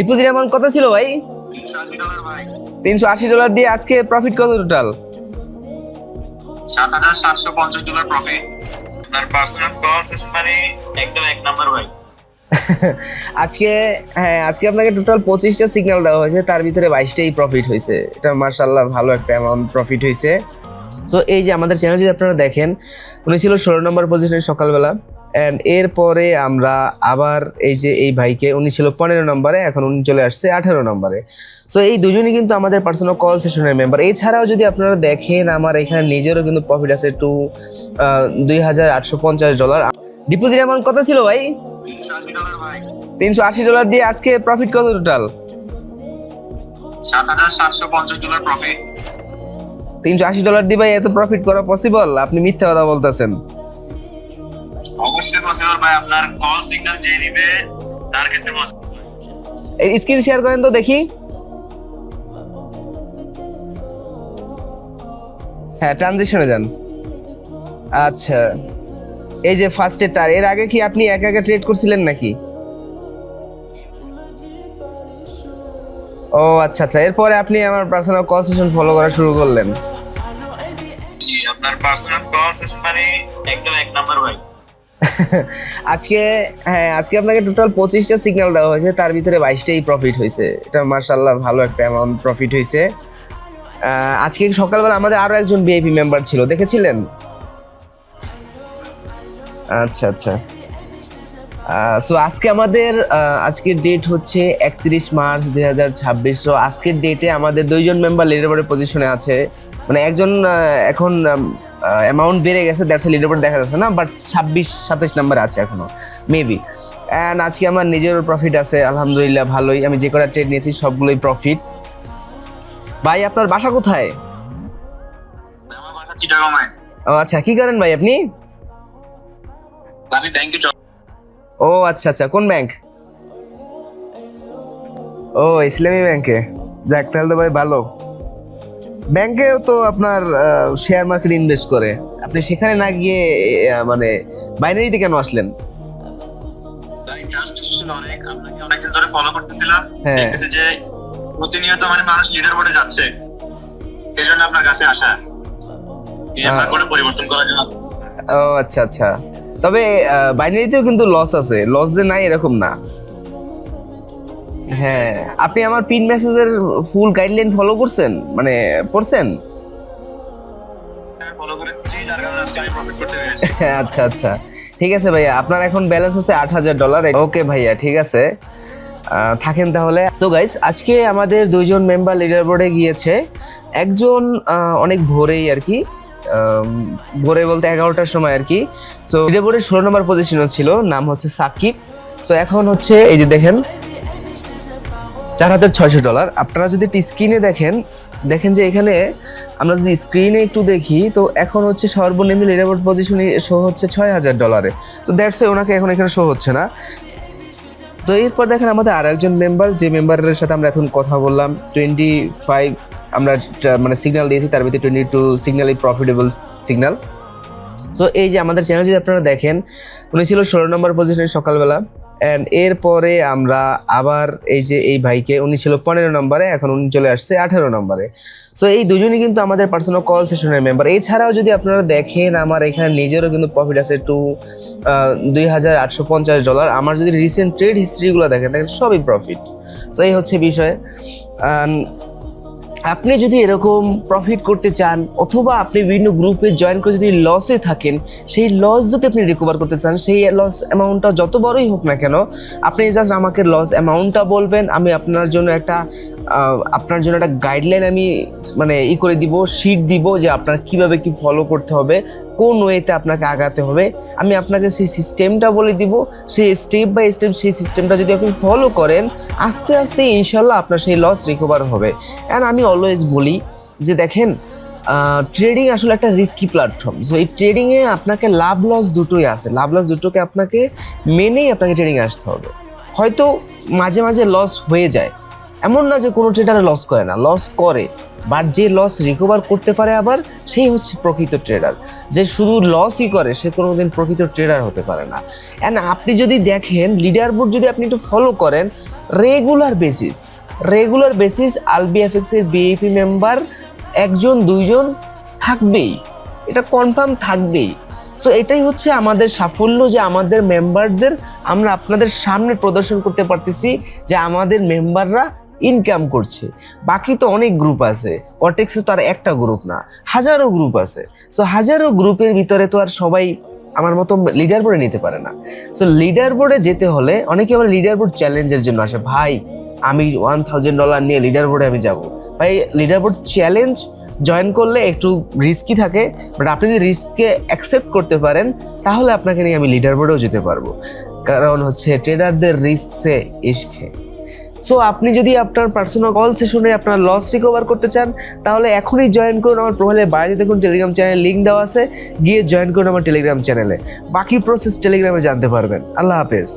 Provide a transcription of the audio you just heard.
Deposit amount কত ছিল ভাই? $380 ভাই। $380 দিয়ে আজকে প্রফিট কত টোটাল? $7,750 প্রফিট। আপনার পার্সোনাল কল সেশন মানে একদম এক নাম্বার ভাই। আজকে আপনাকে টোটাল 25টা সিগন্যাল দেওয়া হয়েছে, তার ভিতরে 22টাই প্রফিট হয়েছে। এটা মাশাআল্লাহ ভালো একটা অ্যামাউন্ট প্রফিট হয়েছে। সো এই যে আমাদের চ্যানেল যদি আপনারা দেখেন, উনি ছিল 16 নম্বর পজিশনে সকালবেলা, অ্যান্ড এরপরে আমরা আবার এই ভাইকে, উনি ছিল 15 নম্বরে, এখন উনি চলে আসছে 18 নম্বরে। সো এই দুজনই কিন্তু আমাদের পার্সোনাল কল সেশনের মেম্বার। এছাড়াও যদি আপনারা দেখেন, আমার এখানে নিজেরও কিন্তু প্রফিট আছে $2,850। ডিপোজিট অ্যামাউন্ট কত ছিল ভাই? $380 ভাই। $380 দিয়ে আজকে প্রফিট কত টোটাল? $7,750 প্রফিট। $380 দিয়ে ভাই এত প্রফিট করা পসিবল? আপনি মিথ্যা কথা বলতেছেন। অবশ্যই পসিবল ভাই, আপনার কল সিগন্যাল যে নিবে তার ক্ষেত্রে পসিবল। এই স্ক্রিন শেয়ার করেন তো দেখি। হ্যাঁ, ট্রানজিশনে যান। আচ্ছা, এই যে ফার্স্ট এটার, এর আগে কি আপনি একা একা ট্রেড করছিলেন নাকি? ও আচ্ছা আচ্ছা, এরপরে আপনি আমার পার্সোনাল কল সেশন ফলো করা শুরু করলেন। জি, আপনার পার্সোনাল কল সেশন মানে একদম এক নাম্বার ভাই। আজকে আপনাকে টোটাল 25টা সিগন্যাল দেওয়া হয়েছে, তার ভিতরে 22টাই প্রফিট হয়েছে। এটা মাশাআল্লাহ ভালো একটা অ্যামাউন্ট প্রফিট হয়েছে। আজকে সকালবেলা আমাদের আরো একজন ভিআইপি মেম্বার ছিল, দেখেছিলেন? আচ্ছা আচ্ছা। সো আজকে আমাদের আজকের ডেট হচ্ছে 31 মার্চ 2026। সো আজকের ডেটে আমাদের দুইজন মেম্বার লিডারবোর্ডের পজিশনে আছে। মানে একজন এখন অ্যামাউন্ট বেড়ে গেছে, দ্যাটস লিডারবোর্ড দেখা যাচ্ছে না, বাট 26-27 নাম্বার আছে এখনো মেবি। অ্যান্ড আজকে আমার নিজেরও প্রফিট আছে আলহামদুলিল্লাহ, ভালোই। আমি যে কটা ট্রেড নিয়েছি সবগুলোই প্রফিট। ভাই আপনার বাসা কোথায়? আমার বাসা চিটাগাংয়ে। ও আচ্ছা, কি করেন ভাই আপনি? আমি ব্যাংকে জব। ও আচ্ছা আচ্ছা, কোন ব্যাংক? ও ইসলামী ব্যাংকে। যাক, তাহলে তো ভাই ভালো। ব্যাংকেও তো আপনার শেয়ার মার্কেট ইনভেস্ট করে, আপনি সেখানে না গিয়ে মানে বাইনারিতে কেন আসলেন? ভাই ট্রাস্ট ছিল অনেক, আপনাকে অনেকদিন ধরে ফলো করতেছিলাম। হ্যাঁ। দেখতেছি যে প্রতিনিয়ত মানে মানুষ লিডার বোর্ডে যাচ্ছে, এই জন্য আপনার কাছে আসা, এই আপনার কোনো পরিবর্তন করার জন্য। ও আচ্ছা আচ্ছা, তবে বাইনারিতেও কিন্তু লস আছে, লস যে নাই এরকম না। হ্যাঁ, আপনি আমার পিন মেসেজের ফুল গাইডলাইন ফলো করছেন, মানে পড়ছেন? আমি ফলো করেছি, যার কারণে আজকে আমি প্রফিট করতে পেরেছি। আচ্ছা আচ্ছা, ঠিক আছে ভাইয়া, আপনার এখন ব্যালেন্স আছে $8,000। ওকে ভাইয়া, ঠিক আছে, থাকেন তাহলে। সো গাইস, আজকে আমাদের দুইজন মেম্বার লিডার বোর্ডে গিয়েছে। একজন অনেক ভোরেই আর কি, ভোরে বলতে 11টার সময় আর কি। সো লিডার বোর্ডের 16 নম্বর পজিশনে ছিল, নাম হচ্ছে সাকিব। সো এখন হচ্ছে এই যে দেখেন $4,600। আপনারা যদি একটু স্ক্রিনে দেখেন যে এখানে আমরা যদি স্ক্রিনে একটু দেখি, তো এখন হচ্ছে সর্বনিম্ন লিডার বোর্ড পজিশনে শো হচ্ছে $6,000। তো দ্যাটস ওয়াই ওনাকে এখন এখানে শো হচ্ছে না। তো এরপর দেখেন আমাদের আর একজন মেম্বার, যে মেম্বারের সাথে আমরা এখন কথা বললাম, 25 আমরা মানে সিগন্যাল দিয়েছি, তার ভিতরে 22 সিগন্যালই প্রফিটেবল সিগন্যাল। সো এই যে আমাদের চ্যানেল যদি আপনারা দেখেন, উনি ছিল 16 নম্বর পজিশনে সকালবেলা, অ্যান্ড এরপরে আমরা আবার এই ভাইকে, উনি ছিল 15 নম্বরে, এখন উনি চলে আসছে 18 নম্বরে। সো এই দুজনই কিন্তু আমাদের পার্সোনাল কল সেশনের মেম্বার। এছাড়াও যদি আপনারা দেখেন, আমার এখানে নিজেরও কিন্তু প্রফিট আছে $2,850। আমার যদি রিসেন্ট ট্রেড হিস্ট্রিগুলো দেখেন সবই প্রফিট। সো এই হচ্ছে বিষয়। আপনি যদি এরকম প্রফিট করতে চান, অথবা আপনি বিভিন্ন গ্রুপে জয়েন করে যদি লসে থাকেন, সেই লস যদি আপনি রিকভার করতে চান, সেই লস অ্যামাউন্টটা যত বড়ই হোক না কেন, আপনি জাস্ট আমাকে লস অ্যামাউন্টটা বলবেন, আমি আপনার জন্য একটা গাইডলাইন আমি মানে করে দিব, শিট দিব যে আপনার কিভাবে কি ফলো করতে হবে, কোন ওয়েতে আপনাকে আগাতে হবে। আমি আপনাকে সেই সিস্টেমটা বলে দিব, সেই স্টেপ বাই স্টেপ সেই সিস্টেমটা যদি আপনি ফলো করেন, আস্তে আস্তে ইনশাল্লাহ আপনার সেই লস রিকভার হবে। অ্যান্ড আমি অলওয়েজ বলি যে দেখেন, ট্রেডিং আসলে একটা রিস্কি প্ল্যাটফর্ম। সো এই ট্রেডিংয়ে আপনাকে লাভ লস দুটোই আছে, লাভ লস দুটোকে আপনাকে মেনেই আপনাকে ট্রেডিংয়ে আসতে হবে। হয়তো মাঝে মাঝে লস হয়ে যায়, এমন না যে কোনো ট্রেডারে লস করে না, লস করে, বাট যে লস রিকভার করতে পারে আবার, সেই হচ্ছে প্রকৃত ট্রেডার। যে শুধু লসই করে, সে কোনোদিন প্রকৃত ট্রেডার হতে পারে না। অ্যান্ড আপনি যদি দেখেন, লিডার বোর্ড যদি আপনি একটু ফলো করেন, রেগুলার বেসিস আলবিএফএক্স এর বিএপি মেম্বার 1-2 থাকবেই, এটা কনফার্ম থাকবেই। সো এটাই হচ্ছে আমাদের সাফল্য, যে আমাদের মেম্বারদের আমরা আপনাদের সামনে প্রদর্শন করতে পারতেছি যে আমাদের মেম্বাররা ইনকাম করছে। বাকি তো অনেক গ্রুপ আছে, কর্টেক্সে তো আর একটা গ্রুপ না, হাজারো গ্রুপ আছে। সো হাজারো গ্রুপের ভিতরে তো আর সবাই আমার মতো লিডার বোর্ডে নিতে পারে না। সো লিডার বোর্ডে যেতে হলে অনেকে আবার লিডার বোর্ড চ্যালেঞ্জের জন্য আসে, ভাই আমি $1000 নিয়ে লিডার বোর্ডে আমি যাব। ভাই লিডার বোর্ড চ্যালেঞ্জ জয়েন করলে একটু রিস্কি থাকে, বাট আপনি যদি রিস্ককে অ্যাকসেপ্ট করতে পারেন তাহলে আপনাকে নিয়ে আমি লিডার বোর্ডেও যেতে পারবো। কারণ হচ্ছে ট্রেডারদের রিস্কে ইশকে। সো আপনি যদি আপনার পার্সোনাল কল সেশনে আপনার লস রিকভার করতে চান তাহলে এখনই জয়েন করুন আমার প্রোফাইলে বাড়িতে দেখুন টেলিগ্রাম চ্যানেল লিঙ্ক দেওয়া আছে, গিয়ে জয়েন করুন আমার টেলিগ্রাম চ্যানেলে। বাকি প্রসেস টেলিগ্রামে জানতে পারবেন। আল্লাহ হাফেজ।